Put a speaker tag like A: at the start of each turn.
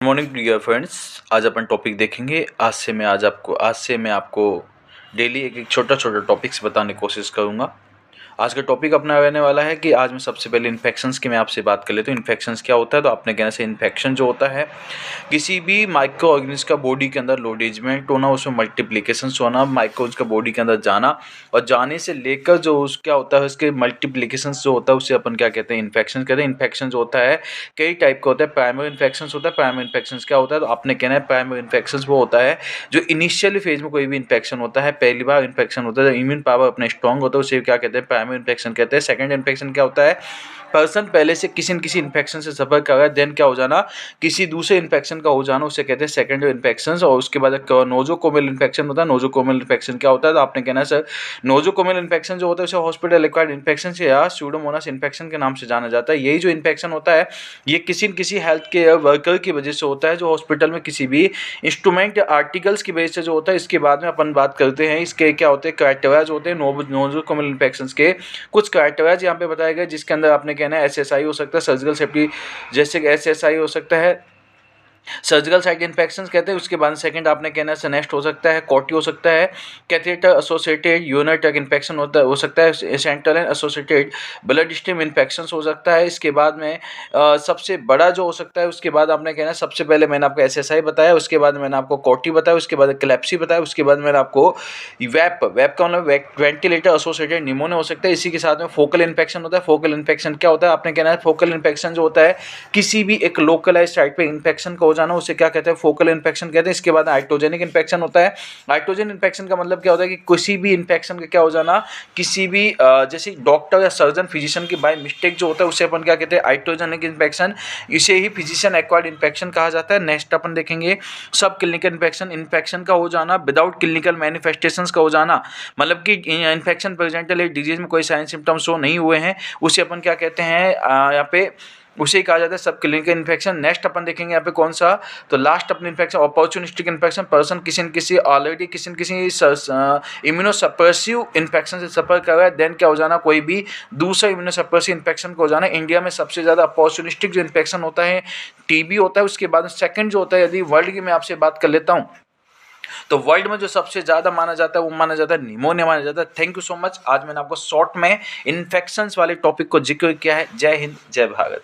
A: Morning dear friends. आज अपन topic देखेंगे। आज से मैं आपको डेली एक एक छोटा छोटा टॉपिक्स बताने की कोशिश करूँगा। आज का टॉपिक अपना रहने वाला है कि आज मैं सबसे पहले इन्फेक्शंस की मैं आपसे बात कर लेता हूँ। इन्फेक्शंस क्या होता है, तो आपने कहना से इन्फेक्शन जो होता है किसी भी माइक्रो ऑर्गेनिज्म का बॉडी के अंदर लोडेजमेंट होना, उसमें मल्टीप्लिकेशंस होना, माइक्रोज का बॉडी के अंदर जाना और जाने से लेकर जो उस क्या होता है उसके मल्टीप्लिकेशंस जो होता है उसे अपन क्या कहते हैं, इन्फेक्शन कहते हैं। इन्फेक्शन जो होता है कई टाइप का होता है। प्राइमरी इन्फेक्शंस होता है। प्राइमरी इन्फेक्शंस क्या होता है, तो आपने कहना है प्राइमरी इन्फेक्शंस वो होता है जो इनिशियल फेज में कोई भी इन्फेक्शन होता है, पहली बार इन्फेक्शन होता है, इम्यून पावर अपना स्ट्रॉन्ग होता है, उसे क्या कहते हैं, प्राइमरी इन्फेक्शन कहते हैं। सेकंड इन्फेक्शन क्या होता है, पर्सन पहले से किसी न किसी इन्फेक्शन से सफर कर रहा है, देन क्या हो जाना, किसी दूसरे इन्फेक्शन का हो जाना, उसे कहते हैं सेकेंडरी इन्फेक्शन। और उसके बाद नोजोकोमियल इन्फेक्शन होता है। नोजोकोमियल इन्फेक्शन क्या होता है, तो आपने कहना है सर नोजोकोमियल इन्फेक्शन जो होता है उसे हॉस्पिटल एक्वायर्ड इन्फेक्शन से या स्यूडोमोनास इन्फेक्शन के नाम से जाना जाता है। यही जो इन्फेक्शन होता है ये किसी न किसी हेल्थ केयर वर्कर की वजह से होता है, जो हॉस्पिटल में किसी भी इंस्ट्रूमेंट या आर्टिकल्स की वजह से जो होता है। इसके बाद में अपन बात करते हैं इसके क्या होते हैं, क्राइटेरियाज होते हैं नोजोकोमियल इन्फेक्शन के। कुछ क्राइटेरियाज यहाँ पे बताए गए जिसके अंदर आपने कहना है एसएसआई हो सकता है, सर्जिकल सेफ्टी, जैसे एसएसआई हो सकता है, सर्जिकल साइट इन्फेक्शन कहते हैं। उसके बाद सेकंड आपने कहना है सनेस्ट हो सकता है, कॉटी हो सकता है, catheter associated urinary tract infection हो सकता है, central and associated blood stream infection हो सकता है। इसके बाद में सबसे बड़ा जो हो सकता है, उसके बाद आपने कहना है सबसे पहले मैंने आपको एसएसआई बताया, उसके बाद मैंने आपको कॉटी बताया, उसके बाद क्लेप्सी बताया, उसके बाद मैंने आपको वेप का मतलब वेंटिलेटर एसोसिएटेड निमोनिया हो सकता है। इसी के साथ में फोकल इन्फेक्शन होता है। फोकल इन्फेक्शन क्या होता है, आपने कहना है फोकल इन्फेक्शन जो होता है किसी भी एक लोकलाइज साइट पे इन्फेक्शन का हो जाना, उसे क्या कहते हैं, फोकल इन्फेक्शन कहते हैं। इसके बाद आइटोजेनिक इन्फेक्शन होता है। आइटोजेनिक इन्फेक्शन का मतलब क्या होता है कि किसी भी इन्फेक्शन का क्या हो जाना, किसी भी जैसे डॉक्टर या सर्जन फिजिशियन की बाय मिस्टेक जो होता है उसे अपन क्या कहते हैं, आइटोजेनिक इन्फेक्शन। इसे ही फिजिशियन एक्वायर्ड इन्फेक्शन कहा जाता है। नेक्स्ट अपन देखेंगे सब क्लिनिकल इन्फेक्शन। इन्फेक्शन का हो जाना विदाउट क्लिनिकल मैनिफेस्टेशंस का हो जाना, मतलब कि इन्फेक्शन प्रेजेंटल डिजीज में कोई साइन सिम्टम्स शो नहीं हुए हैं, उसे अपन क्या कहते हैं यहाँ पे, उसे ही कहा जाता है सब क्लिनिकल इन्फेक्शन। नेक्स्ट अपन देखेंगे यहाँ पे कौन सा, तो लास्ट अपन इन्फेक्शन अपॉर्चुनिस्टिक इन्फेक्शन। पर्सन किसी न किसी ऑलरेडी किसी न किसी इम्यूनोसप्रेसिव इन्फेक्शन से सफर कर रहा है, देन क्या हो जाना, कोई भी दूसरा इम्यूनोसप्रेसिव इन्फेक्शन को हो जाना। इंडिया में सबसे ज़्यादा अपॉर्चुनिस्टिक जो इन्फेक्शन होता है टीबी होता है। उसके बाद सेकंड जो होता है, यदि वर्ल्ड की मैं आपसे बात कर लेता हूँ तो वर्ल्ड में जो सबसे ज़्यादा माना जाता है वो माना जाता है निमोनिया माना जाता है। Thank you so much. आज मैंने आपको शॉर्ट में इन्फेक्शंस वाले टॉपिक को जिक्र किया है। जय हिंद, जय भारत।